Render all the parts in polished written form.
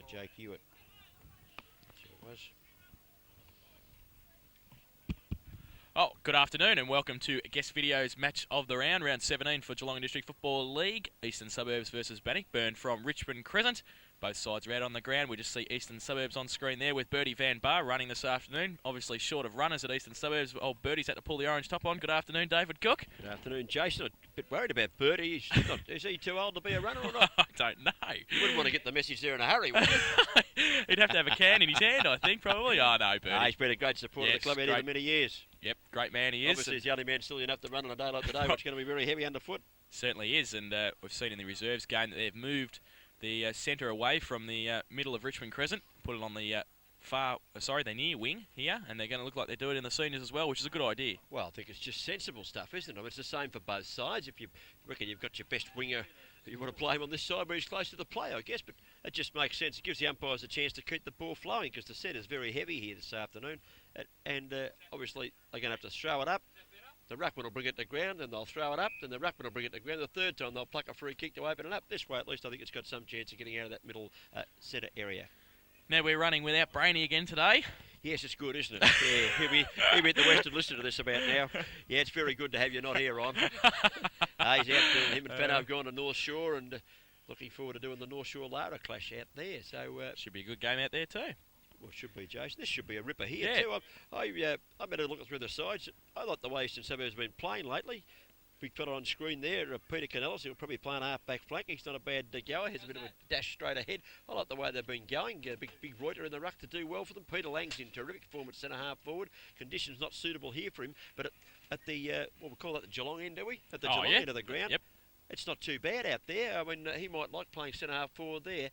Jake Hewitt. Sure it was. Oh, good afternoon and welcome to Guest Video's Match of the Round, Round 17 for Geelong District Football League. Eastern Suburbs versus Bannockburn from Richmond Crescent. Both sides are out on the ground. We just see Eastern Suburbs on screen there with Bertie Van Bar running this afternoon. Obviously short of runners at Eastern Suburbs. Old Bertie's had to pull the orange top on. Good afternoon, David Cook. Good afternoon, Jason. I'm a bit worried about Bertie. Is he too old to be a runner or not? I don't know. You wouldn't want to get the message there in a hurry, would you? He'd have to have a can in his hand, I think, probably. Oh, no, Bertie. He's been a great supporter of the club out here for many years. Yep, great man he is. Obviously, he's the only man still enough to run on a day like today, which is going to be very heavy underfoot. Certainly is, and we've seen in the reserves game that they've moved the centre away from the middle of Richmond Crescent, put it on the the near wing here, and they're going to look like they do it in the seniors as well, which is a good idea. Well, I think it's just sensible stuff, isn't it? I mean, it's the same for both sides. If you reckon you've got your best winger, you want to play him on this side where he's close to the play, I guess, but it just makes sense. It gives the umpires a chance to keep the ball flowing because the centre's very heavy here this afternoon, and obviously they're going to have to throw it up. The ruckman will bring it to ground, and they'll throw it up, then the ruckman will bring it to ground. The third time they'll pluck a free kick to open it up. This way, at least, I think it's got some chance of getting out of that middle centre area. Now we're running without Brainy again today. Yes, it's good, isn't it? Yeah, he'll be at the Western listening to this about now. Yeah, it's very good to have you not here, Ron. He's out there. Him and Fano have gone to North Shore, and looking forward to doing the North Shore Lara clash out there. So should be a good game out there too. Well, it should be, Jason. This should be a ripper here yeah. too. I'm better looking through the sides. I like the way Eastern Suburbs have been playing lately. We put it on screen there. Peter Canellis, he'll probably play an half-back flank. He's not a bad goer. Has a bit of a dash straight ahead. I like the way they've been going. Big Reuter in the ruck to do well for them. Peter Lang's in terrific form at centre-half forward. Conditions not suitable here for him. But at the, what we call that, the Geelong end, do we? At the Geelong end of the ground. Yep. It's not too bad out there. I mean, he might like playing centre-half forward there.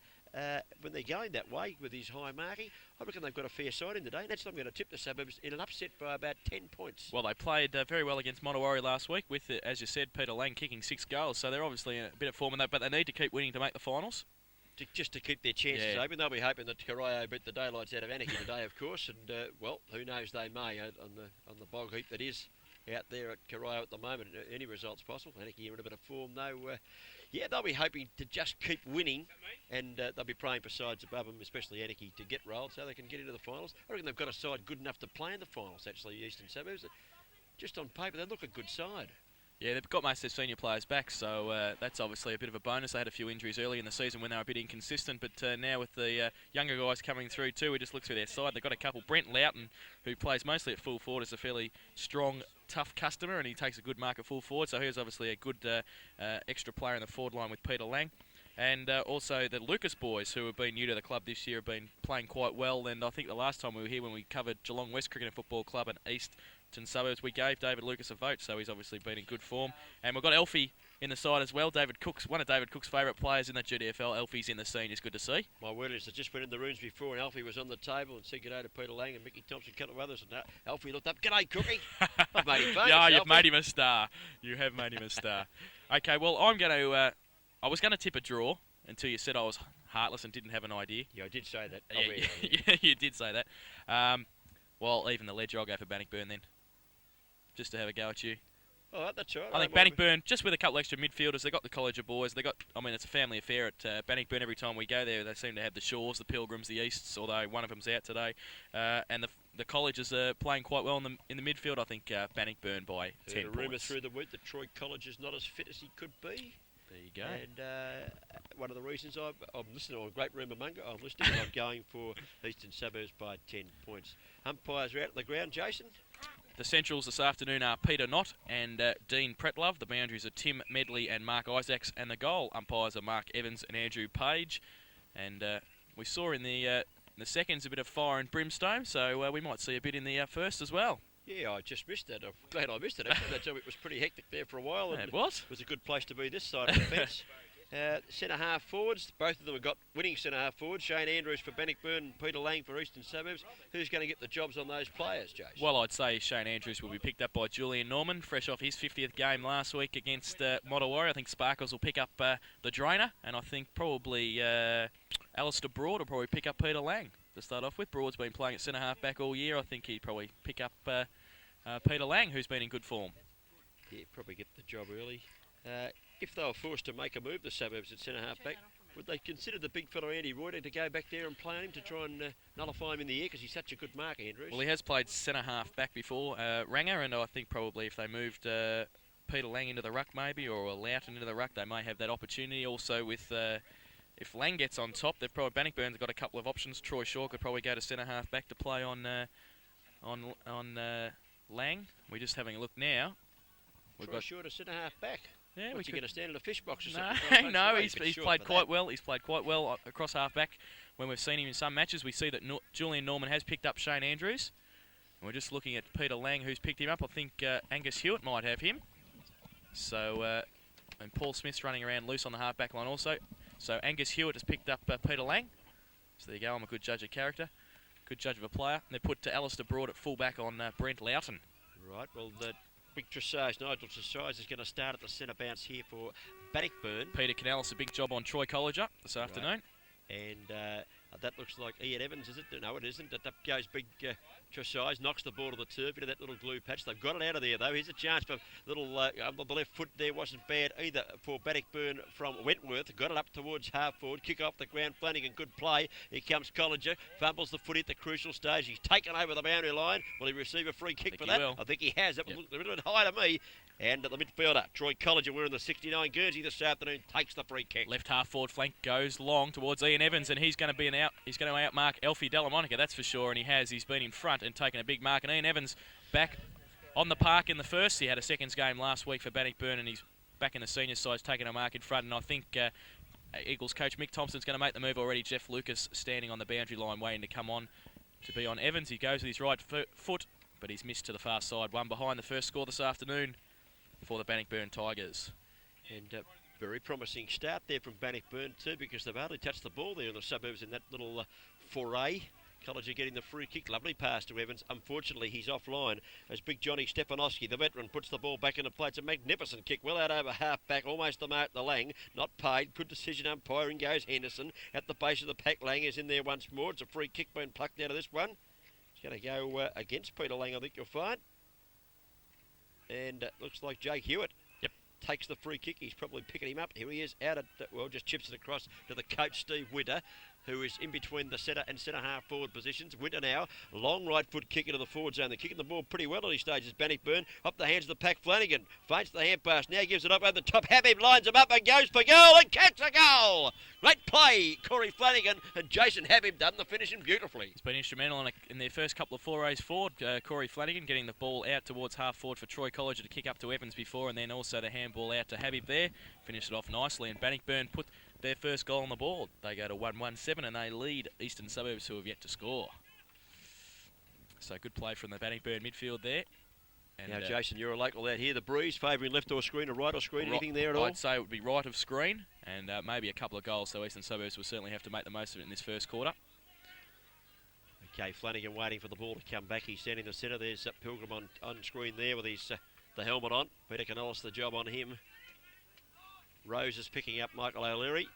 When they're going that way with his high marking, I reckon they've got a fair side in today, and that's not going to tip the Suburbs in an upset by about 10 points. Well, they played very well against Montawari last week with, as you said, Peter Lang kicking 6 goals, so they're obviously in a bit of form in that, but they need to keep winning to make the finals. Just to keep their chances open. They'll be hoping that Corio beat the daylights out of Anarchy today, of course, and, well, who knows, they may on the bog heap that is out there at Corio at the moment. Any result's possible. Anarchy are in a bit of form, though. Yeah, they'll be hoping to just keep winning, and they'll be praying for sides above them, especially Anarchy, to get rolled so they can get into the finals. I reckon they've got a side good enough to play in the finals, actually, Eastern Suburbs. Just on paper, they look a good side. Yeah, they've got most of their senior players back, so that's obviously a bit of a bonus. They had a few injuries early in the season when they were a bit inconsistent, but now with the younger guys coming through too, we just look through their side. They've got a couple. Brent Loughton, who plays mostly at full forward, is a fairly strong, tough customer, and he takes a good mark at full forward, so he's obviously a good extra player in the forward line with Peter Lang. And also the Lucas boys, who have been new to the club this year, have been playing quite well, and I think the last time we were here when we covered Geelong West Cricket and Football Club and Eastern Suburbs, we gave David Lucas a vote, so he's obviously been in good form. And we've got Elfie in the side as well. One of David Cook's favourite players in that GDFL. Elfie's in the scene. It's good to see. My word is, I just went in the rooms before, and Alfie was on the table and said g'day to Peter Lang and Mickey Thompson, a couple of others, and Alfie looked up, g'day Cookie. I've made him famous. Yeah, you've Alfie. made him a star. You have made him a star. Okay, well, I'm going to... I was going to tip a draw until you said I was heartless and didn't have an idea. Yeah, I did say that. Yeah, you did say that. Well, even the ledger, I'll go for Bannockburn then. Just to have a go at you. Oh, that's right. I think Bannockburn, just with a couple extra midfielders, they've got the College of Boys. It's a family affair at Bannockburn. Every time we go there, they seem to have the Shores, the Pilgrims, the Easts, although one of them's out today. And the colleges are playing quite well in the midfield. I think Bannockburn by 10 points. A rumour through the week that Troy College is not as fit as he could be. There you go. And one of the reasons I'm listening to a great rumour monger, I'm listening and I'm going for Eastern Suburbs by 10 points. Umpires are out on the ground, Jason. The Centrals this afternoon are Peter Knott and Dean Pretlove. The boundaries are Tim Medley and Mark Isaacs. And the goal umpires are Mark Evans and Andrew Page. And we saw in the seconds a bit of fire and brimstone, so we might see a bit in the first as well. Yeah, I just missed that. I'm glad I missed it. Actually, it was pretty hectic there for a while. And it was. It was a good place to be this side of the fence. Centre-half forwards, both of them have got winning centre-half forwards. Shane Andrews for Bannockburn and Peter Lang for Eastern Suburbs. Who's going to get the jobs on those players, Jason? Well, I'd say Shane Andrews will be picked up by Julian Norman, fresh off his 50th game last week against Montawari. I think Sparkles will pick up the drainer, and I think probably Alistair Broad will probably pick up Peter Lang to start off with. Broad's been playing at centre-half back all year. I think he'd probably pick up Peter Lang, who's been in good form. Yeah, probably get the job early. If they were forced to make a move, the Suburbs at centre-half back, would they consider the big fellow Andy Reuter to go back there and play on him to try and nullify him in the air because he's such a good marker, Andrews? Well, he has played centre half back before, Ranger, and I think probably if they moved Peter Lang into the ruck maybe, or Loughton into the ruck, they may have that opportunity. Also with if Lang gets on top, they've probably Bannockburn's got a couple of options. Troy Shaw could probably go to centre half back to play on Lang. We're just having a look now. Troy Shaw to centre half back. Yeah, What's he going to stand in a fish box or no, something? no, he's played quite well. He's played quite well across half back. When we've seen him in some matches, we see that Julian Norman has picked up Shane Andrews. And we're just looking at Peter Lang, who's picked him up. I think Angus Hewitt might have him. So, and Paul Smith's running around loose on the half back line also. So Angus Hewitt has picked up Peter Lang. So there you go. I'm a good judge of character, good judge of a player. And they put Alistair Broad at full back on Brent Loughton. Right. Well, the big Tressage, Nigel Tressage, is going to start at the centre bounce here for Bannockburn. Peter Canales, a big job on Troy Colliger this afternoon. And that looks like Ian Evans, is it? No, it isn't. Up goes big Tressage, knocks the ball to the turf into that little glue patch. They've got it out of there, though. Here's a chance for little the left foot there wasn't bad either for Bannockburn from Wentworth. Got it up towards half forward. Kick off the ground. Flanagan, good play. Here comes Colliger. Fumbles the footy at the crucial stage. He's taken over the boundary line. Will he receive a free kick for that? Will. I think he has. It looked a little bit high to me. And the midfielder, Troy Colliger, wearing the 69 jersey this afternoon, takes the free kick. Left half forward flank goes long towards Ian Evans, and he's going to be he's going to outmark Alfie Delamonica, that's for sure, and he has. He's been in front and taken a big mark, and Ian Evans back on the park in the first. He had a seconds game last week for Bannockburn, and he's back in the senior side, taking a mark in front, and I think Eagles coach Mick Thompson's going to make the move already. Jeff Lucas standing on the boundary line waiting to come on to be on Evans. He goes with his right foot, but he's missed to the far side. One behind the first score this afternoon for the Bannockburn Tigers. And very promising start there from Bannockburn too, because they've hardly touched the ball there in the suburbs in that little foray. Colliger getting the free kick. Lovely pass to Evans. Unfortunately, he's offline as big Johnny Stefanowski, the veteran, puts the ball back into play. It's a magnificent kick. Well out over half back, almost the mark the Lang. Not paid. Good decision umpiring goes Henderson. At the base of the pack, Lang is in there once more. It's a free kick being plucked out of this one. It's going to go against Peter Lang, I think you'll find. And looks like Jake Hewitt takes the free kick. He's probably picking him up. Here he is out at, just chips it across to the coach, Steve Winter, who is in between the centre and centre half forward positions. Winter now, long right foot kick into the forward zone. They're kicking the ball pretty well at these stages. Bannockburn up the hands of the pack. Flanagan feints the hand pass. Now gives it up over the top. Habib lines him up and goes for goal and catch a goal. Great play, Corey Flanagan, and Jason Habib done the finishing beautifully. He's been instrumental in their first couple of forays forward. Corey Flanagan getting the ball out towards half forward for Troy Colliger to kick up to Evans before, and then also the handball out to Habib there. Finished it off nicely, and Bannockburn put their first goal on the board. They go to 1-1-7 and they lead Eastern Suburbs, who have yet to score. So good play from the Bannockburn midfield there. And now, Jason, you're a local out here. The breeze favouring left or screen or right or screen, anything there at all? I'd say it would be right of screen and maybe a couple of goals, so Eastern Suburbs will certainly have to make the most of it in this first quarter. Okay, Flanagan waiting for the ball to come back. He's standing in the centre. There's Pilgrim on screen there with his the helmet on. Peter Canales, the job on him. Rose is picking up Michael O'Leary.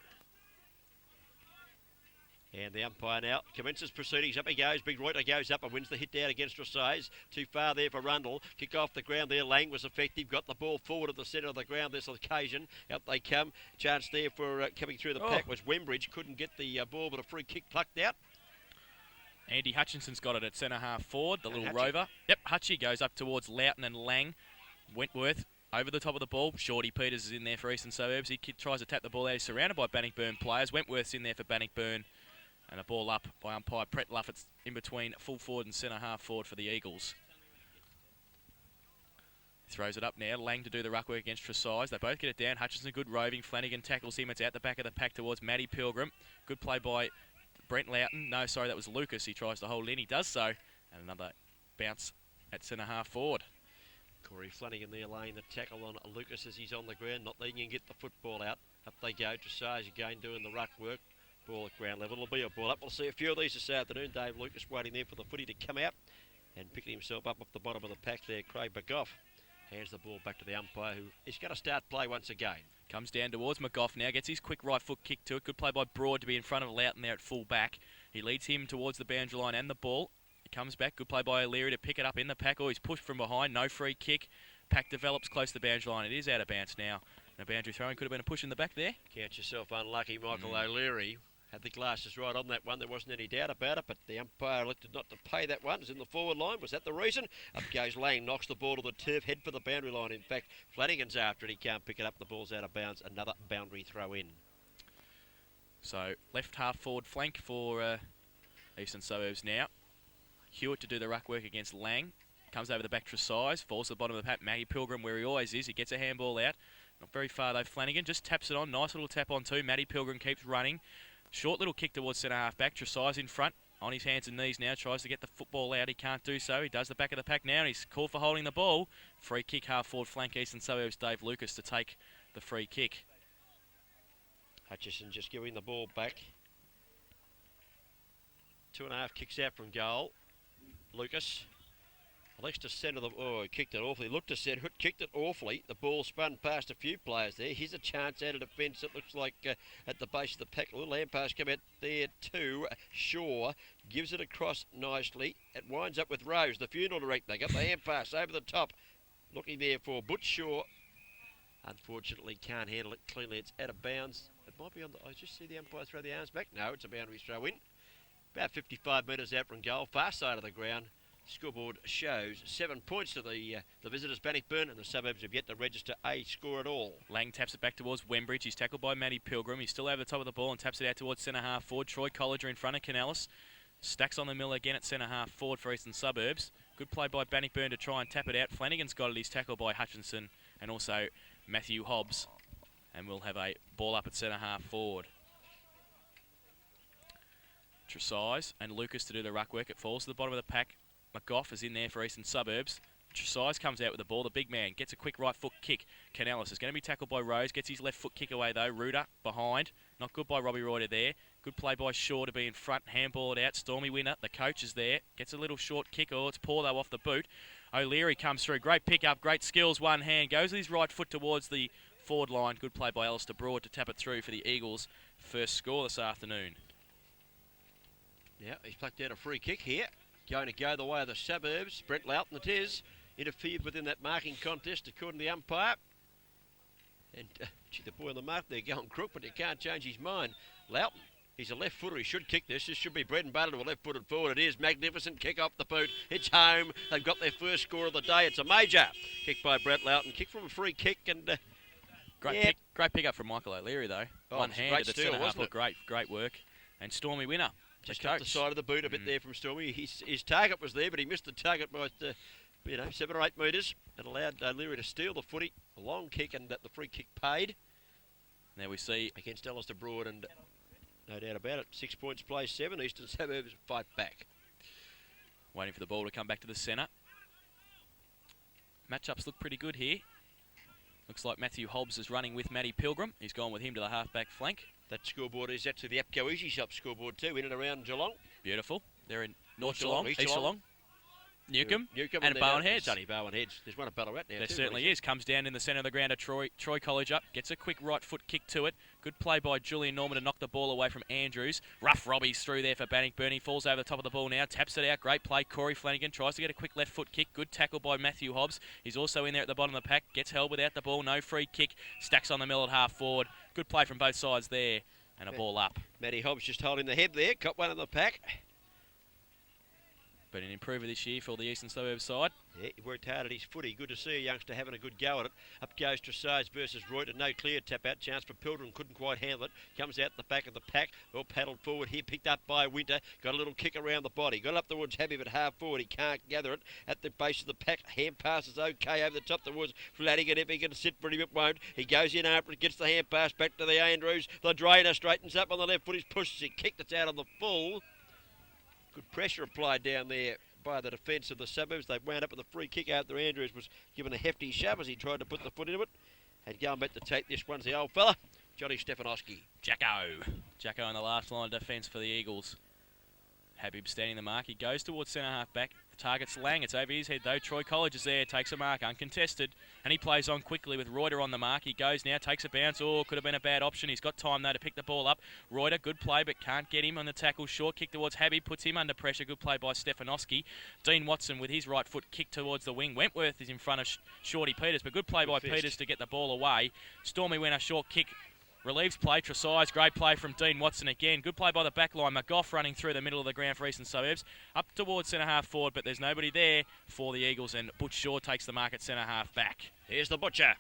And the umpire now commences proceedings. Up he goes. Big Reuter goes up and wins the hit down against Tressage. Too far there for Rundle. Kick off the ground there. Lang was effective. Got the ball forward at the centre of the ground this occasion. Out they come. Chance there for coming through the pack was Wembridge. Couldn't get the ball, but a free kick plucked out. Andy Hutchinson's got it at centre half forward. The little rover. Yep, Hutchie goes up towards Loughton and Lang. Wentworth over the top of the ball. Shorty Peters is in there for Eastern Suburbs. He tries to tap the ball out. He's surrounded by Bannockburn players. Wentworth's in there for Bannockburn. And a ball up by umpire Brett Luffett in between full forward and centre half forward for the Eagles. Throws it up now. Lang to do the ruck work against Tressage. They both get it down. Hutchinson good roving. Flanagan tackles him. It's out the back of the pack towards Matty Pilgrim. Good play by Brent Loughton. No, sorry, that was Lucas. He tries to hold in. He does so. And another bounce at centre half forward. Corey Flanagan there laying the tackle on Lucas as he's on the ground, not letting him get the football out. Up they go. Tressage again doing the ruck work. Ball at ground level. It'll be a ball up. We'll see a few of these this afternoon. Dave Lucas waiting there for the footy to come out and picking himself up off the bottom of the pack there. Craig McGough hands the ball back to the umpire, who is going to start play once again. Comes down towards McGough now. Gets his quick right foot kick to it. Good play by Broad to be in front of Loughton there at full back. He leads him towards the boundary line and the ball. He comes back. Good play by O'Leary to pick it up in the pack. Oh, he's pushed from behind. No free kick. Pack develops close to the boundary line. It is out of bounds now. And a boundary throw-in could have been a push in the back there. Count yourself unlucky, Michael O'Leary. Had the glasses right on that one, there wasn't any doubt about it, but the umpire elected not to pay that one. It was in the forward line. Was that the reason? Up goes Lang, knocks the ball to the turf, head for the boundary line. In fact, Flanagan's after it. He can't pick it up. The ball's out of bounds. Another boundary throw in. So left half forward flank for Eastern Suburbs now. Hewitt to do the ruck work against Lang. Comes over the back to size, falls to the bottom of the pack. Maggie Pilgrim where he always is. He gets a handball out. Not very far though, Flanagan. Just taps it on. Nice little tap on too. Matty Pilgrim keeps running. Short little kick towards centre half back. Tresize in front. On his hands and knees now. Tries to get the football out. He can't do so. He does the back of the pack now. And he's called for holding the ball. Free kick half forward flank Eastern Suburbs. Dave Lucas to take the free kick. Hutchison just giving the ball back. 2.5 kicks out from goal. Lucas. Elects to centre the... Oh, he kicked it awfully. Looked to centre it, kicked it awfully. The ball spun past a few players there. Here's a chance out of defence. It looks like at the base of the pack. A little hand pass come out there too. Shaw gives it across nicely. It winds up with Rose, the funeral director. They got the hand pass over the top. Looking there for Butch Shaw. Unfortunately, can't handle it cleanly. It's out of bounds. It might be on the... I just see the umpire throw the arms back. No, it's a boundary throw in. About 55 metres out from goal. Far side of the ground. Scoreboard shows 7 points to the visitors, Bannockburn, and the Suburbs have yet to register a score at all. Lang taps it back towards Wembridge. He's tackled by Matty Pilgrim. He's still over the top of the ball and taps it out towards centre half forward. Troy Colliger in front of Canellis. Stacks on the mill again at centre half forward for Eastern Suburbs. Good play by Bannockburn to try and tap it out. Flanagan's got it. He's tackled by Hutchinson and also Matthew Hobbs. And we'll have a ball up at centre half forward. Tresize and Lucas to do the ruck work. It falls to the bottom of the pack. McGough is in there for Eastern Suburbs. Tresize comes out with the ball. The big man gets a quick right foot kick. Canellis is going to be tackled by Rose. Gets his left foot kick away though. Ruder behind. Not good by Robbie Reuter there. Good play by Shaw to be in front. Handball it out. Stormy winner. The coach is there. Gets a little short kick. Oh, it's poor though off the boot. O'Leary comes through. Great pick up. Great skills. One hand. Goes with his right foot towards the forward line. Good play by Alistair Broad to tap it through for the Eagles. First score this afternoon. Yeah, he's plucked out a free kick here. Going to go the way of the Suburbs. Brent Loughton it is. Interfered within that marking contest according to the umpire. And gee, the boy on the mark there going crook, but you can't change his mind. Loughton, he's a left footer. He should kick this. This should be bread and butter to a left footed forward. It is magnificent. Kick off the boot. It's home. They've got their first score of the day. It's a major kick by Brent Loughton. Kick from a free kick and great pick up from Michael O'Leary though. Oh, one hand at the centre half. Great work. And Stormy winner. Just off the side of the boot a bit there from Stormy. His target was there, but he missed the target by 7 or 8 metres. It allowed O'Leary to steal the footy. A long kick and the free kick paid. Now we see against Alistair Broad, and no doubt about it. 6 points play 7. Eastern Suburbs fight back. Waiting for the ball to come back to the centre. Matchups look pretty good here. Looks like Matthew Hobbs is running with Matty Pilgrim. He's gone with him to the half-back flank. That scoreboard is actually the APCO Easy Shop scoreboard too, in and around Geelong. Beautiful. They're in North Geelong, East Geelong, Newcombe, Newcombe and Bowen Heads. Sunny Bowen Heads. There's one at Ballarat now. There certainly is. Comes down in the centre of the ground to Troy College up. Gets a quick right foot kick to it. Good play by Julian Norman to knock the ball away from Andrews. Rough Robbie's through there for Bannockburn. He falls over the top of the ball now. Taps it out. Great play. Corey Flanagan tries to get a quick left foot kick. Good tackle by Matthew Hobbs. He's also in there at the bottom of the pack. Gets held without the ball. No free kick. Stacks on the mill at half forward. Good play from both sides there. And a ball up. Matty Hobbs just holding the head there. Got one in the pack. But an improver this year for the Eastern Suburbs side. Yeah, he worked hard at his footy. Good to see a youngster having a good go at it. Up goes Tresize versus Reuter. No clear tap out chance for Pilgrim. Couldn't quite handle it. Comes out the back of the pack. Well paddled forward here. Picked up by Winter. Got a little kick around the body. Got up towards Habib at half forward. He can't gather it. At the base of the pack. Hand pass is okay over the top towards Flanagan. If he can sit for him, it won't. He goes in after it. Gets the hand pass back to the Andrews. The drainer straightens up on the left foot. He pushes it. Kicked it out on the full. Good pressure applied down there by the defence of the Suburbs. They wound up with a free kick out there. Andrews was given a hefty shove as he tried to put the foot into it. And going back to take this one's the old fella, Johnny Stefanowski. Jacko in the last line of defence for the Eagles. Habib standing the mark. He goes towards centre half back. The target's Lang. It's over his head though. Troy College is there. Takes a mark. Uncontested. And he plays on quickly with Reuter on the mark. He goes now. Takes a bounce. Oh, could have been a bad option. He's got time though to pick the ball up. Reuter, good play but can't get him on the tackle. Short kick towards Habib. Puts him under pressure. Good play by Stefanowski. Dean Watson with his right foot kick towards the wing. Wentworth is in front of Shorty Peters. But good play by Peters to get the ball away. Stormy went a short kick. Relieves play, Tresize, great play from Dean Watson again. Good play by the back line. McGough running through the middle of the ground for Eastern Suburbs. Up towards centre half forward, but there's nobody there for the Eagles, and Butch Shaw takes the mark at centre half back. Here's the Butcher.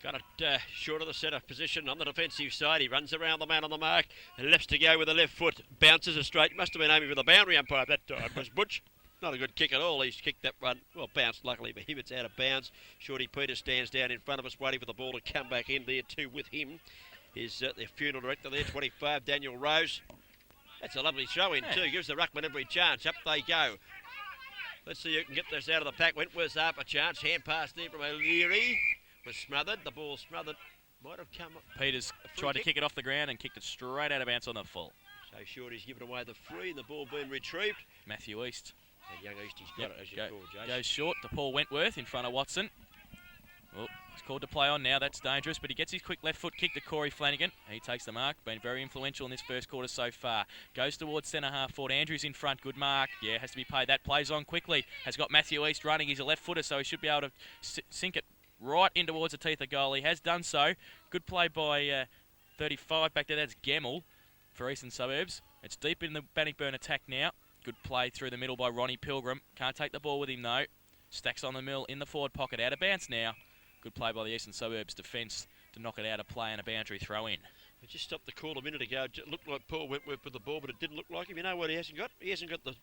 Got it short of the centre position on the defensive side. He runs around the man on the mark. Lefts to go with the left foot. Bounces it straight. Must have been aiming for the boundary umpire that time. Was Butch. Not a good kick at all. He's kicked that one. Well, bounced luckily for him. It's out of bounds. Shorty Peters stands down in front of us waiting for the ball to come back in there too with him. Is their funeral director there, 25, Daniel Rose. That's a lovely throw-in too. Gives the ruckman every chance. Up they go. Let's see who can get this out of the pack. Wentworth's half a chance. Hand pass there from O'Leary. Was smothered. The ball smothered. Might have come up. Peters tried to kick it off the ground and kicked it straight out of bounds on the full. So Shorty's given away the free and the ball being retrieved. Matthew East. And young Eastie's got it, as you call, Jason. Goes short to Paul Wentworth in front of Watson. Oh, he's called to play on now. That's dangerous, but he gets his quick left foot kick to Corey Flanagan. He takes the mark. Been very influential in this first quarter so far. Goes towards centre half forward. Andrews in front. Good mark. Yeah, has to be paid. That plays on quickly. Has got Matthew East running. He's a left footer, so he should be able to sink it right in towards the teeth of goal. He has done so. Good play by 35 back there. That's Gemmell for Eastern Suburbs. It's deep in the Bannockburn attack now. Good play through the middle by Ronnie Pilgrim. Can't take the ball with him though. Stacks on the mill in the forward pocket. Out of bounce now. Good play by the Eastern Suburbs defence to knock it out of play and a boundary throw in. We just stopped the call a minute ago. It looked like Paul Wentworth with the ball, but it didn't look like him. You know what he hasn't got? He hasn't got the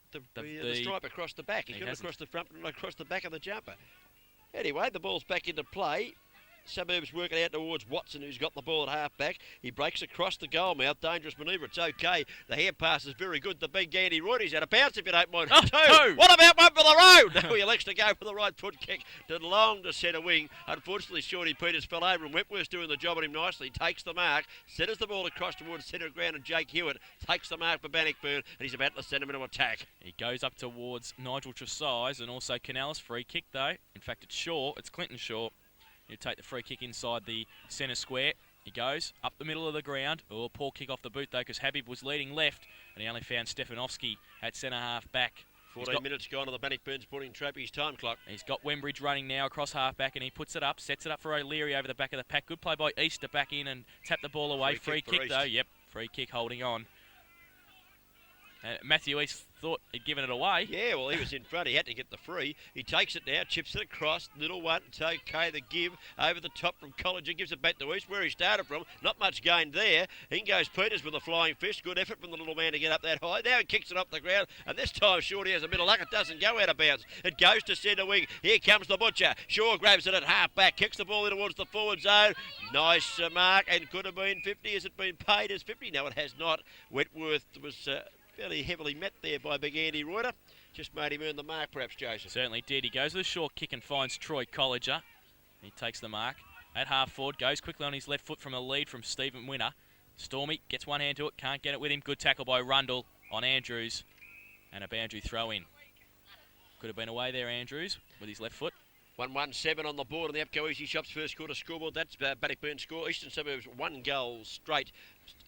stripe across the back. He's got it across the front and across the back of the jumper. Anyway, the ball's back into play. Suburbs working out towards Watson, who's got the ball at half-back. He breaks across the goal mouth. Dangerous manoeuvre. It's okay. The hand pass is very good. The big Andy Reuter's out of bounds, if you don't mind. Two. What about one for the road? No, he elects to go for the right foot kick. Did long to centre wing. Unfortunately, Shorty Peters fell over, and Wentworth's doing the job on him nicely. Takes the mark. Centres the ball across towards centre ground, and Jake Hewitt takes the mark for Bannockburn, and he's about to send him into attack. He goes up towards Nigel Tresize, and also Canales. Free kick, though. In fact, it's Shaw. It's Clinton Shaw. He'll take the free kick inside the centre square. He goes up the middle of the ground. Oh, poor kick off the boot, though, because Habib was leading left, and he only found Stefanowski at centre half back. 14 minutes gone on the Bannockburn Sporting Trophies time clock. He's got Wembridge running now across half back, and he puts it up, sets it up for O'Leary over the back of the pack. Good play by East to back in and tap the ball away. Free kick though. Yep, free kick holding on. Matthew East thought he'd given it away. Yeah, well, he was in front. He had to get the free. He takes it now, chips it across. Little one. It's okay. The give over the top from College. Gives it back to East, where he started from. Not much gain there. In goes Peters with a flying fist. Good effort from the little man to get up that high. Now he kicks it off the ground, and this time Shorty has a bit of luck. It doesn't go out of bounds. It goes to centre wing. Here comes the Butcher. Shaw grabs it at half back. Kicks the ball in towards the forward zone. Nice mark, and could have been 50. Has it been paid as 50? No, it has not. Wentworth was fairly heavily met there by big Andy Reuter. Just made him earn the mark, perhaps, Jason. Certainly did. He goes with a short kick and finds Troy Colliger. He takes the mark. At half forward, goes quickly on his left foot from a lead from Stephen Winner. Stormy gets one hand to it, can't get it with him. Good tackle by Rundle on Andrews. And a boundary throw in. Could have been away there, Andrews, with his left foot. 1-1-7 on the board on the Upco Easy Shops first quarter scoreboard. That's Bannockburn score. Eastern Suburbs 1 goal straight.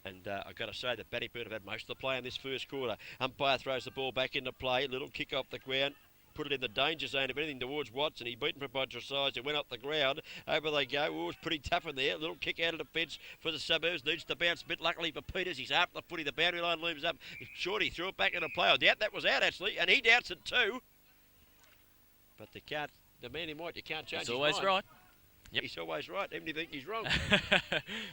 And I've got to say that Bannockburn have had most of the play in this first quarter. Umpire throws the ball back into play. Little kick off the ground. Put it in the danger zone, if anything, towards Watson. He beaten from by Tresize. It went up the ground. Over they go. Oh, it's pretty tough in there. Little kick out of defence for the Suburbs. Needs to bounce a bit. Luckily for Peters, he's after the footy. The boundary line looms up. Shorty threw it back into play. I doubt that was out, actually. And he doubts it too. But they can't. The man in white, you can't change his mind. He's always right. Yep. He's always right, even if you think he's wrong.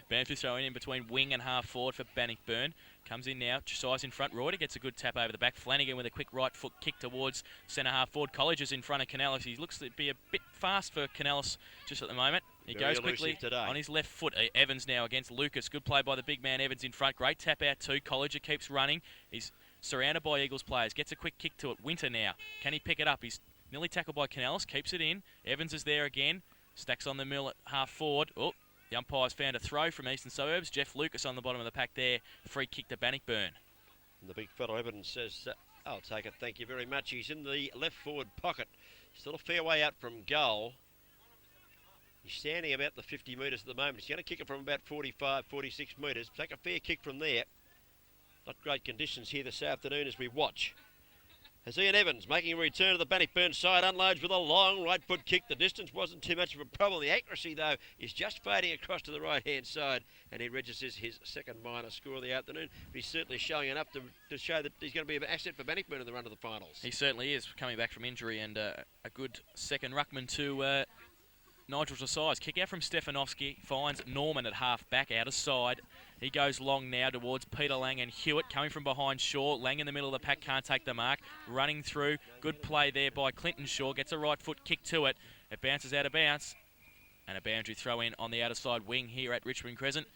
Banfield throwing in between wing and half forward for Bannockburn. Comes in now, Tresize in front. Reuter gets a good tap over the back. Flanagan with a quick right foot kick towards centre half forward. College is in front of Canales. He looks to be a bit fast for Canales just at the moment. He goes quickly on his left foot. Evans now against Lucas. Good play by the big man Evans in front. Great tap out too. College keeps running. He's surrounded by Eagles players. Gets a quick kick to it. Winter now. Can he pick it up? He's nearly tackled by Canales. Keeps it in. Evans is there again. Stacks on the mill at half forward. Oh, the umpire's found a throw from Eastern Suburbs. Jeff Lucas on the bottom of the pack there. Free kick to Bannockburn. And the big fellow Evans says, I'll take it, thank you very much. He's in the left forward pocket. Still a fair way out from goal. He's standing about the 50 metres at the moment. He's going to kick it from about 45, 46 metres. Take a fair kick from there. Not great conditions here this afternoon as we watch. As Ian Evans making a return to the Bannockburn side, unloads with a long right foot kick. The distance wasn't too much of a problem. The accuracy, though, is just fading across to the right-hand side, and he registers his second minor score of the afternoon. But he's certainly showing enough to show that he's going to be an asset for Bannockburn in the run to the finals. He certainly is, coming back from injury, and a good second ruckman to Nigel Desai's. Kick out from Stefanovski, finds Norman at half back, out of side. He goes long now towards Peter Lang and Hewitt, coming from behind Shaw. Lang in the middle of the pack, can't take the mark. Running through, good play there by Clinton Shaw. Gets a right foot kick to it. It bounces out of bounds. And a boundary throw in on the outer side wing here at Richmond Crescent.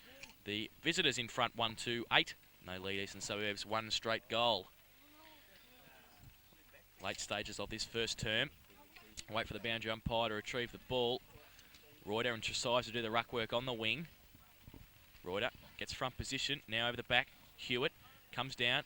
The visitors in front 1-2-8. They lead Eastern Suburbs one straight goal. Late stages of this first term. Wait for the boundary umpire to retrieve the ball. Reuter and Tresize to do the ruck work on the wing. Reuter gets front position, now over the back. Hewitt comes down.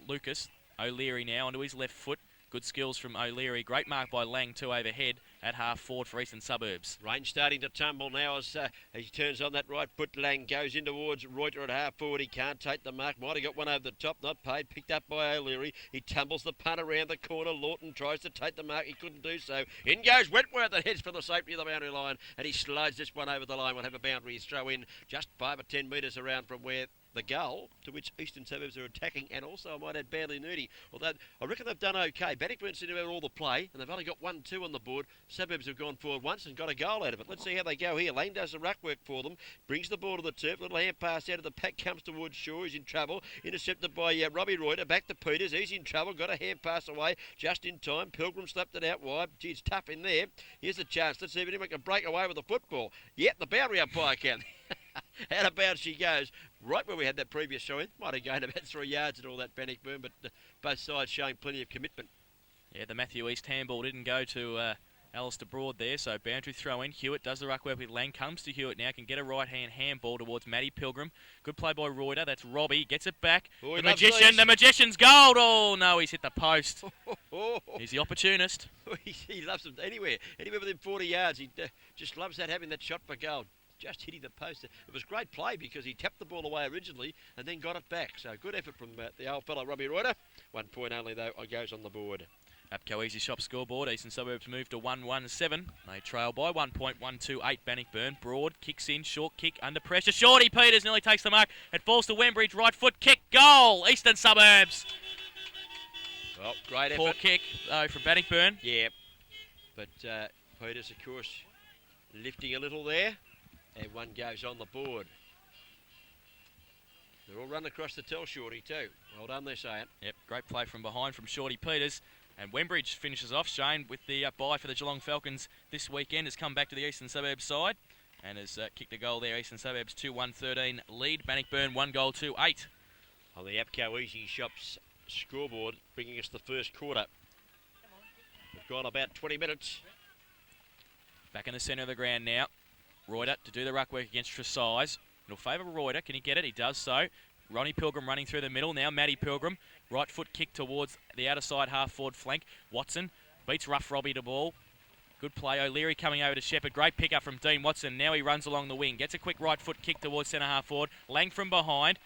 Lucas, O'Leary now onto his left foot. Good skills from O'Leary. Great mark by Lang, two overhead at half forward for Eastern Suburbs. Rain starting to tumble now as he turns on that right foot. Lang goes in towards Reuter at half forward. He can't take the mark. Might have got one over the top. Not paid. Picked up by O'Leary. He tumbles the punt around the corner. Lawton tries to take the mark. He couldn't do so. In goes Wentworth that heads for the safety of the boundary line. And he slides this one over the line. We'll have a boundary throw in just 5 or 10 metres around from where the goal to which Eastern Suburbs are attacking, and also I might add badly Nudie. Although I reckon they've done okay. Bannockburn seem to have all the play, and they've only got 1-2 on the board. Suburbs have gone forward once and got a goal out of it. Let's see how they go here. Lane does the ruck work for them, brings the ball to the turf. Little hand pass out of the pack, comes towards Shaw. He's in trouble. Intercepted by Robbie Reuter. Back to Peters. He's in trouble. Got a hand pass away just in time. Pilgrim slapped it out wide. Gee, it's tough in there. Here's the chance. Let's see if anyone can break away with the football. Yep, the boundary umpire can. Out of bounds she goes, right where we had that previous show in. Might have gained about 3 yards and all that Bannockburn, but both sides showing plenty of commitment. Yeah, the Matthew East handball didn't go to Alistair Broad there, so boundary throw in. Hewitt does the ruck work with Lang, comes to Hewitt now, can get a right-hand handball towards Matty Pilgrim. Good play by Reuter, that's Robbie, gets it back. Oh, the Magician's gold! Oh no, he's hit the post. He's the opportunist. He loves them anywhere within 40 yards. He just loves having that shot for gold. Just hitting the post. It was great play because he tapped the ball away originally and then got it back. So good effort from the old fellow Robbie Reuter. 1 point only though goes on the board. APCO Easy Shop scoreboard. Eastern Suburbs move to 1-1-7. They trail by 1 point, 1-2-8 Bannockburn. Broad kicks in, short kick under pressure. Shorty Peters nearly takes the mark. It falls to Wembridge, right foot kick, goal! Eastern Suburbs. Well, great effort. Poor kick though from Bannockburn. Yeah, but Peters of course lifting a little there. And one goes on the board. They're all run across the tell, Shorty, too. Well done, they're saying. Yep, great play from behind from Shorty Peters. And Wembridge finishes off. Shane, with the bye for the Geelong Falcons this weekend, has come back to the Eastern Suburbs side and has kicked a goal there. Eastern Suburbs 2-1-13 lead. Bannockburn 1-2-8. On the APCO Easy Shops scoreboard, bringing us the first quarter. We've gone about 20 minutes. Back in the centre of the ground now. Reuter to do the ruck work against Tresize. It'll favour Reuter. Can he get it? He does so. Ronnie Pilgrim running through the middle. Now Matty Pilgrim. Right foot kick towards the outer side half forward flank. Watson beats Rough Robbie to ball. Good play. O'Leary coming over to Shepherd. Great pick up from Dean Watson. Now he runs along the wing. Gets a quick right foot kick towards centre half forward. Lang from behind.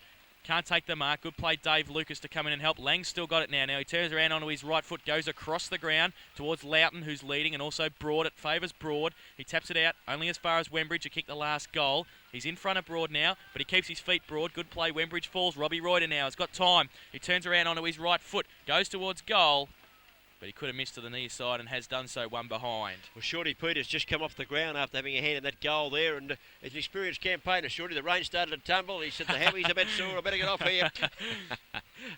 Can't take the mark. Good play, Dave Lucas, to come in and help. Lang's still got it now. Now he turns around onto his right foot, goes across the ground towards Loughton, who's leading, and also Broad. It favours Broad. He taps it out only as far as Wembridge to kick the last goal. He's in front of Broad now, but he keeps his feet Broad. Good play. Wembridge falls. Robbie Reuter now has got time. He turns around onto his right foot, goes towards goal, but he could have missed to the near side and has done so, one behind. Well, Shorty Peters just come off the ground after having a hand in that goal there, and as an experienced campaigner, Shorty, the rain started to tumble. He said, the hammies a bit sore, I better get off here.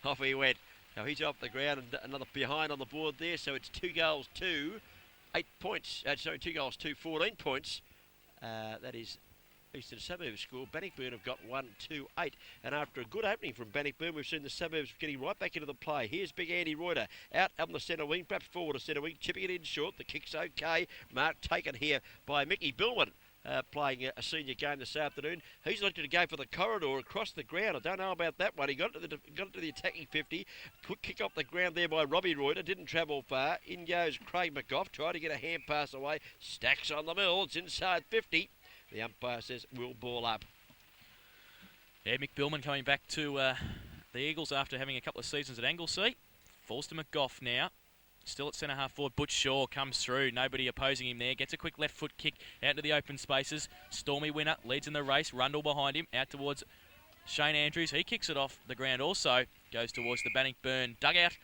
Off he went. Now he's off the ground and another behind on the board there, so it's 2 goals, 2, 8 points. 2 goals, 2, 14 points. That is Eastern Suburbs score. Bannockburn have got 1-2-8, and after a good opening from Bannockburn, we've seen the Suburbs getting right back into the play. Here's big Andy Reuter out on the centre wing, perhaps forward to centre wing, chipping it in short. The kick's okay. Mark taken here by Mickey Billman. playing a senior game this afternoon. He's elected to go for the corridor across the ground. I don't know about that one. He got it to the attacking 50. Quick kick off the ground there by Robbie Reuter. Didn't travel far. In goes Craig McGough. Tried to get a hand pass away. Stacks on the mill. It's inside 50. The umpire says we'll ball up. Yeah, Mick Billman coming back to the Eagles after having a couple of seasons at Anglesea. Falls to McGough now. Still at centre half forward. Butch Shaw comes through. Nobody opposing him there. Gets a quick left foot kick out into the open spaces. Stormy Winner leads in the race. Rundle behind him. Out towards Shane Andrews. He kicks it off the ground also. Goes towards the Bannockburn dugout.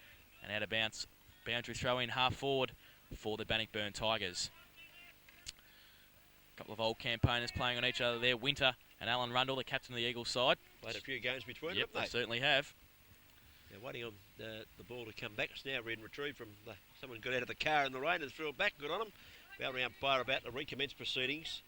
And out of bounds. Boundary throw in half forward for the Bannockburn Tigers. A couple of old campaigners playing on each other there. Winter and Alan Rundle, the captain of the Eagles side. Played a few games between them, they certainly have. They're waiting on the ball to come back. It's now read and retrieved from someone got out of the car in the rain and threw it back. Good on them. Boundary umpire about to recommence proceedings.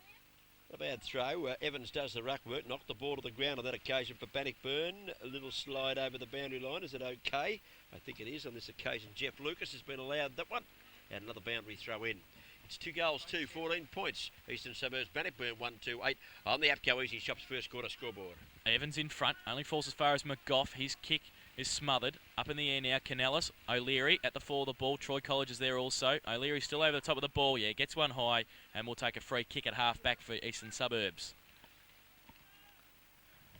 Not a bad throw. Evans does the ruck work. Knocked the ball to the ground on that occasion for Bannockburn. A little slide over the boundary line. Is it okay? I think it is on this occasion. Jeff Lucas has been allowed that one. And another boundary throw in. It's 2 goals, 14 points. Eastern Suburbs, Bannockburn 1-2-8 on the APCO Easy Shops first quarter scoreboard. Evans in front, only falls as far as McGough. His kick is smothered. Up in the air now, Canellis. O'Leary at the fall of the ball. Troy College is there also. O'Leary still over the top of the ball. Yeah, gets one high and will take a free kick at half back for Eastern Suburbs.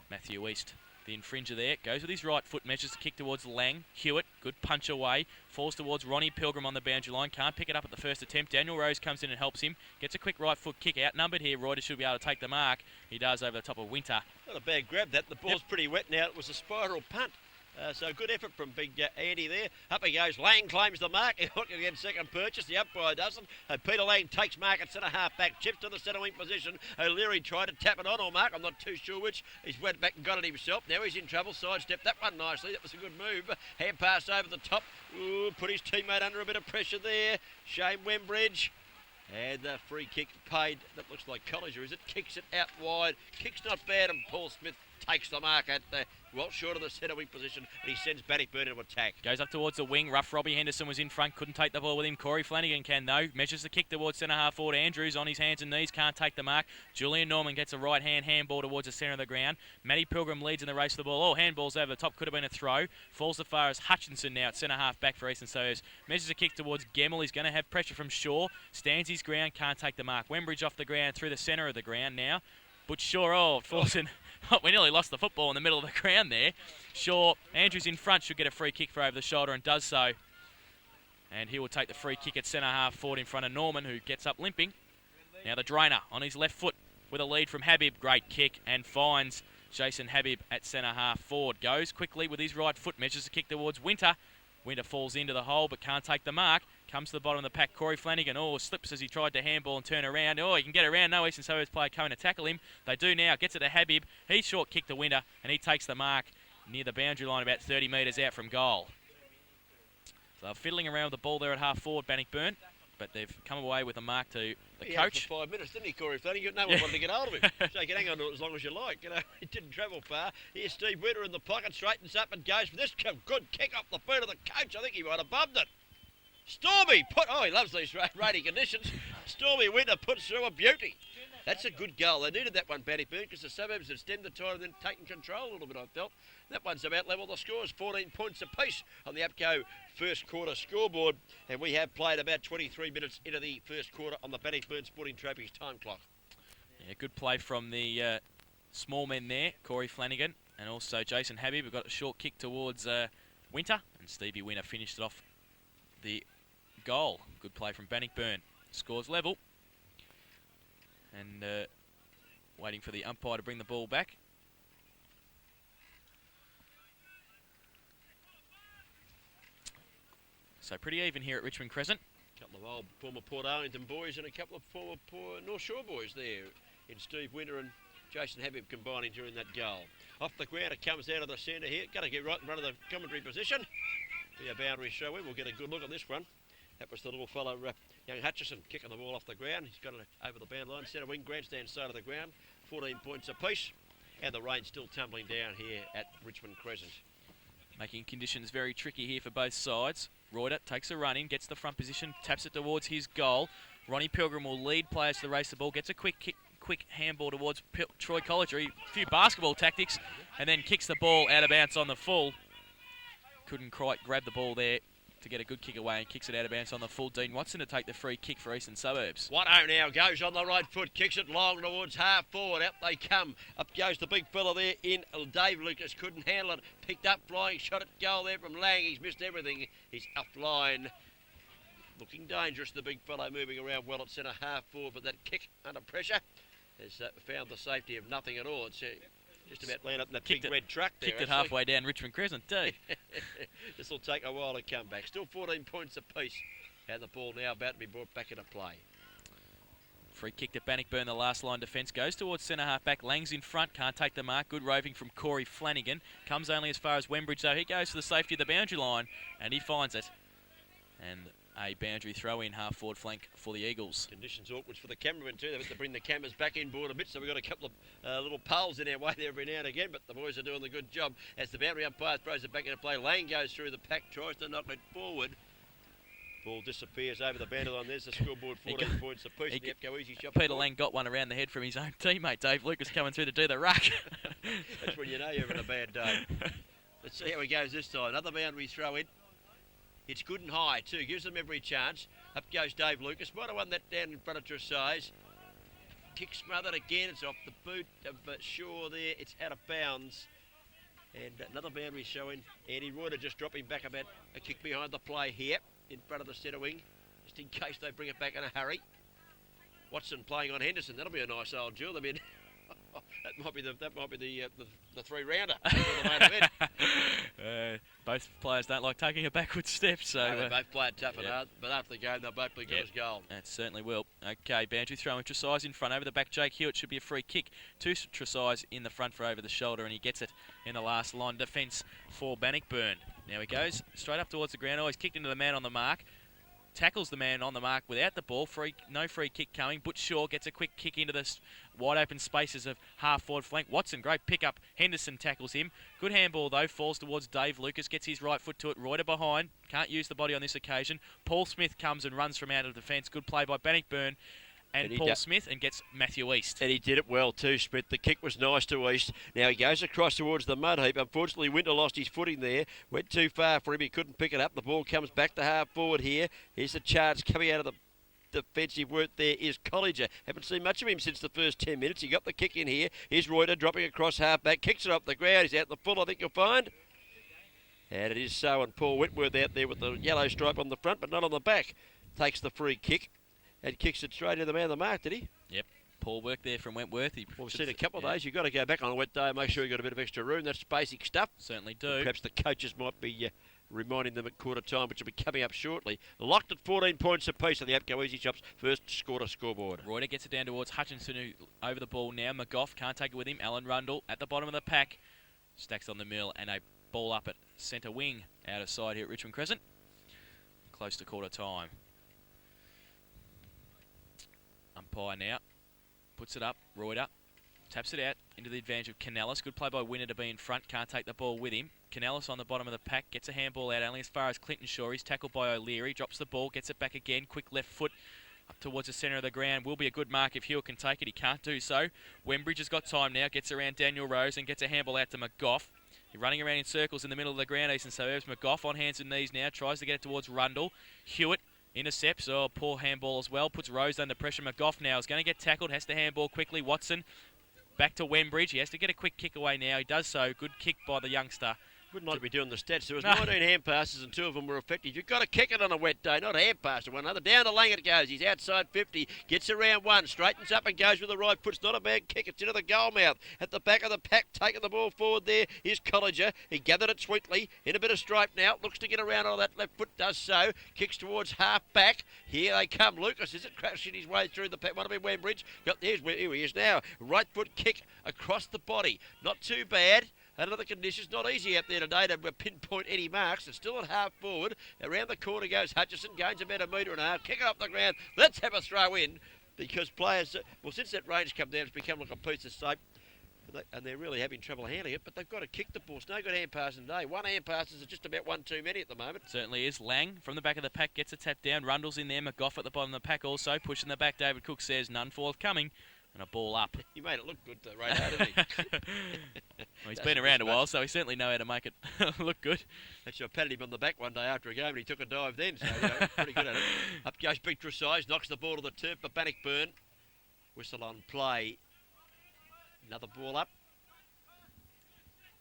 Matthew East, the infringer there, goes with his right foot, measures the kick towards Lang. Hewitt, good punch away, falls towards Ronnie Pilgrim on the boundary line, can't pick it up at the first attempt. Daniel Rose comes in and helps him, gets a quick right foot kick, outnumbered here. Reuters should be able to take the mark. He does over the top of Winter. Not a bad grab that, the ball's pretty wet now. It was a spiral punt. So good effort from big Andy there. Up he goes. Lang claims the mark. He hooked again second purchase. The umpire doesn't. Peter Lang takes mark at centre half back. Chips to the centre wing position. O'Leary tried to tap it on or mark. I'm not too sure which. He's went back and got it himself. Now he's in trouble. Sidestepped that one nicely. That was a good move. Hand pass over the top. Ooh, put his teammate under a bit of pressure there. Shane Wembridge. And the free kick paid. That looks like Colliger, is it? Kicks it out wide. Kick's not bad, and Paul Smith takes the mark at well short of the centre wing position, and he sends Bannockburn into attack. Goes up towards the wing. Rough Robbie Henderson was in front, couldn't take the ball with him. Corey Flanagan can though. Measures the kick towards centre half forward. Andrews on his hands and knees, can't take the mark. Julian Norman gets a right hand handball towards the centre of the ground. Matty Pilgrim leads in the race for the ball. Oh, handballs over the top, could have been a throw. Falls as far as Hutchinson now at centre half back for Eastern Suburbs. Measures a kick towards Gemmell. He's going to have pressure from Shaw. Stands his ground, can't take the mark. Wembridge off the ground through the centre of the ground now. But Shaw, falls in. We nearly lost the football in the middle of the ground there. Shaw, Andrews in front, should get a free kick for over the shoulder and does so. And he will take the free kick at centre half forward in front of Norman, who gets up limping. Now the drainer on his left foot with a lead from Habib. Great kick and finds Jason Habib at centre half forward. Goes quickly with his right foot, measures the kick towards Winter. Winter falls into the hole but can't take the mark. Comes to the bottom of the pack. Corey Flanagan, slips as he tried to handball and turn around. He can get around. No Eastern Suburbs player coming to tackle him. They do now. Gets it to Habib. He's short kick to Winter and he takes the mark near the boundary line about 30 metres out from goal. So they're fiddling around with the ball there at half forward, Bannockburn, but they've come away with a mark to the coach. For 5 minutes, didn't he, Corey Flanagan? No one wanted to get hold of him. So you can hang on to it as long as you like. He didn't travel far. Here's Steve Winter in the pocket, straightens up and goes for this good kick off the boot of the coach. I think he might have bumped it. Stormy he loves these rainy conditions. Stormy Winter puts through a beauty. That's a good goal. They needed that one, Bannockburn, because the Suburbs had stemmed the tide and then taken control a little bit, I felt. That one's about level the scores, 14 points apiece on the APCO first quarter scoreboard. And we have played about 23 minutes into the first quarter on the Bannockburn Sporting Trophies time clock. Yeah, good play from the small men there, Corey Flanagan and also Jason Habib. We've got a short kick towards Winter, and Stevie Winter finished it off the goal. Good play from Bannockburn. Scores level. And waiting for the umpire to bring the ball back. So pretty even here at Richmond Crescent. A couple of old former Port Arlington boys and a couple of former North Shore boys there in Steve Winter and Jason Habib combining during that goal. Off the ground, it comes out of the centre here. Going to get right in front of the commentary position. Be a boundary show in. We'll get a good look at this one. That was the little fellow, young Hutchison, kicking the ball off the ground. He's got it over the bound line. Centre wing, grandstand side of the ground. 14 points apiece. And the rain still tumbling down here at Richmond Crescent. Making conditions very tricky here for both sides. Reuter takes a run in, gets the front position, taps it towards his goal. Ronnie Pilgrim will lead players to the race the ball, gets a quick quick handball towards Troy Colliger. A few basketball tactics, and then kicks the ball out of bounds on the full. Couldn't quite grab the ball there to get a good kick away, and kicks it out of bounds on the full. Dean Watson to take the free kick for Eastern Suburbs. Watto now goes on the right foot, kicks it long towards half forward. Out they come. Up goes the big fella there in Dave Lucas. Couldn't handle it. Picked up flying shot at goal there from Lang. He's missed everything. He's offline. Looking dangerous, the big fellow moving around well at centre half forward, but that kick under pressure has found the safety of nothing at all. It's just about landed up in that big red truck there. Kicked it halfway down Richmond Crescent too. This will take a while to come back. Still 14 points apiece, and the ball now about to be brought back into play. Free kick to Bannockburn, the last line defence, goes towards centre half back. Lang's in front, can't take the mark. Good roving from Corey Flanagan. Comes only as far as Wembridge though. He goes for the safety of the boundary line, and he finds it. And a boundary throw in half forward flank for the Eagles. Conditions awkward for the cameramen too. They've had to bring the cameras back inboard a bit, so we've got a couple of little poles in our way there every now and again, but the boys are doing the good job. As the boundary umpire throws it back into play, Lane goes through the pack, tries to knock it forward. Ball disappears over the boundary line. There's the scoreboard, 14 points apiece. The Epco Easy Shop. Peter Lang got one around the head from his own teammate, Dave Lucas, coming through to do the ruck. That's when you know you're having a bad day. Let's see how he goes this time. Another boundary throw in. It's good and high too, gives them every chance. Up goes Dave Lucas, might have won that down in front of Tressage. Kick smothered again, it's off the boot of Shaw there, it's out of bounds. And another boundary showing Andy Reuter just dropping back about a kick behind the play here in front of the centre wing, just in case they bring it back in a hurry. Watson playing on Henderson, that'll be a nice old duel. I mean, that might be the three-rounder. Both players don't like taking a backward step, so no, they both play it tough and hard. But after the game, they'll both be good as goal. That certainly will. Okay, boundary throw in Tressage in front over the back. Jake Hewitt should be a free kick to Tressage in the front for over the shoulder, and he gets it in the last line defence for Bannockburn. Now he goes straight up towards the ground. Always kicked into the man on the mark. Tackles the man on the mark without the ball. No free kick coming. Butch Shaw gets a quick kick into the wide open spaces of half forward flank. Watson, great pick up. Henderson tackles him. Good handball though. Falls towards Dave Lucas. Gets his right foot to it. Reuter behind. Can't use the body on this occasion. Paul Smith comes and runs from out of defence. Good play by Bannockburn and Paul Smith, and gets Matthew East. And he did it well too, Smith. The kick was nice to East. Now he goes across towards the mud heap. Unfortunately, Winter lost his footing there. Went too far for him. He couldn't pick it up. The ball comes back to half forward here. Here's the charge coming out of the defensive work there is Colliger. Haven't seen much of him since the first 10 minutes. He got the kick in here. Here's Reuter dropping across half back. Kicks it off the ground. He's out in the full, I think you'll find. And it is so, and Paul Whitworth out there with the yellow stripe on the front but not on the back. Takes the free kick and kicks it straight into the man of the mark, did he? Yep. Poor work there from Wentworth. We've seen a couple of days. You've got to go back on a wet day and make sure you've got a bit of extra room. That's basic stuff. Certainly do. Perhaps the coaches might be reminding them at quarter time, which will be coming up shortly. Locked at 14 points apiece on the Apco Easy Shop's first scoreboard. Reuter gets it down towards Hutchinson, who over the ball now. McGough can't take it with him. Alan Rundle at the bottom of the pack. Stacks on the mill and a ball up at centre wing out of side here at Richmond Crescent. Close to quarter time. Umpire now puts it up. Reuter taps it out into the advantage of Canellis. Good play by Winner to be in front. Can't take the ball with him. Canellis on the bottom of the pack. Gets a handball out only as far as Clinton Shaw. He's tackled by O'Leary. Drops the ball. Gets it back again. Quick left foot up towards the centre of the ground. Will be a good mark if Hewitt can take it. He can't do so. Wembridge has got time now. Gets around Daniel Rose and gets a handball out to McGough. He's running around in circles in the middle of the ground. Eastern Suburbs. McGough on hands and knees now. Tries to get it towards Rundle. Hewitt intercepts. Oh, poor handball as well. Puts Rose under pressure. McGough now is going to get tackled. Has to handball quickly. Watson back to Wembridge. He has to get a quick kick away now. He does so. Good kick by the youngster. Wouldn't like to be doing the stats. There was 19 hand passes and 2 of them were effective. You've got to kick it on a wet day, not a hand pass to one another. Down the Lang it goes. He's outside 50. Gets around one. Straightens up and goes with the right foot. It's not a bad kick. It's into the goal mouth. At the back of the pack, taking the ball forward there is Colliger. He gathered it sweetly. In a bit of stripe now. Looks to get around on that left foot. Does so. Kicks towards half back. Here they come. Lucas, is it crashing his way through the pack? Want to be Wembridge. Here he is now. Right foot kick across the body. Not too bad. Under the conditions, not easy out there today to pinpoint any marks. It's still at half forward. Around the corner goes Hutchison, gains about a metre and a half. Kick it off the ground. Let's have a throw in because players, well, since that range come down, it's become like a piece of soap. And they're really having trouble handling it, but they've got to kick the ball. It's no good hand passing today. One hand passes are just about one too many at the moment. Certainly is. Lang from the back of the pack gets a tap down. Rundle's in there. McGough at the bottom of the pack also. Pushing the back. David Cook says none forthcoming. And a ball up. He made it look good, Radar, didn't he? Well, he's been around a while, so he certainly knows how to make it look good. Actually, I patted him on the back one day after a game, and he took a dive then, so pretty good at it. Up goes Big Dressage, knocks the ball to the turf for Bannockburn. Whistle on play. Another ball up.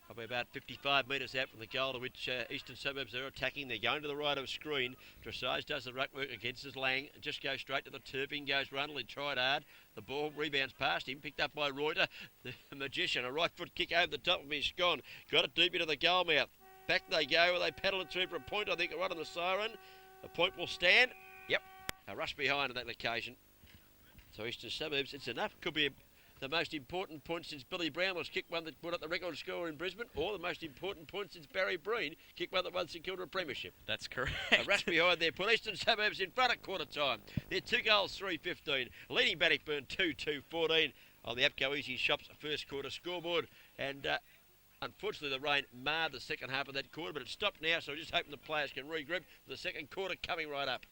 Probably about 55 metres out from the goal, to which Eastern Suburbs are attacking. They're going to the right of screen. Dressage does the ruck work against his Lang. Just goes straight to the turf. In goes Rundle. He tried hard. The ball rebounds past him. Picked up by Reuter. The Magician. A right foot kick over the top of his scone. Got it deep into the goal mouth. Back they go. They paddle it through for a point. I think right on the siren. The point will stand. Yep. A rush behind on that occasion. So Eastern Suburbs, it's enough. Could be the most important point since Billy Brown was kicked one that put up the record score in Brisbane, or the most important point since Barry Breen kicked one that won St Kilda a premiership. That's correct. A rush behind there. Put Eastern Suburbs in front at quarter time. They're 2 goals, 3-15. Leading Bannockburn 2-2-14 on the APCO Easy Shops first quarter scoreboard. And unfortunately, the rain marred the second half of that quarter, but it's stopped now, so we're just hoping the players can regroup for the second quarter coming right up.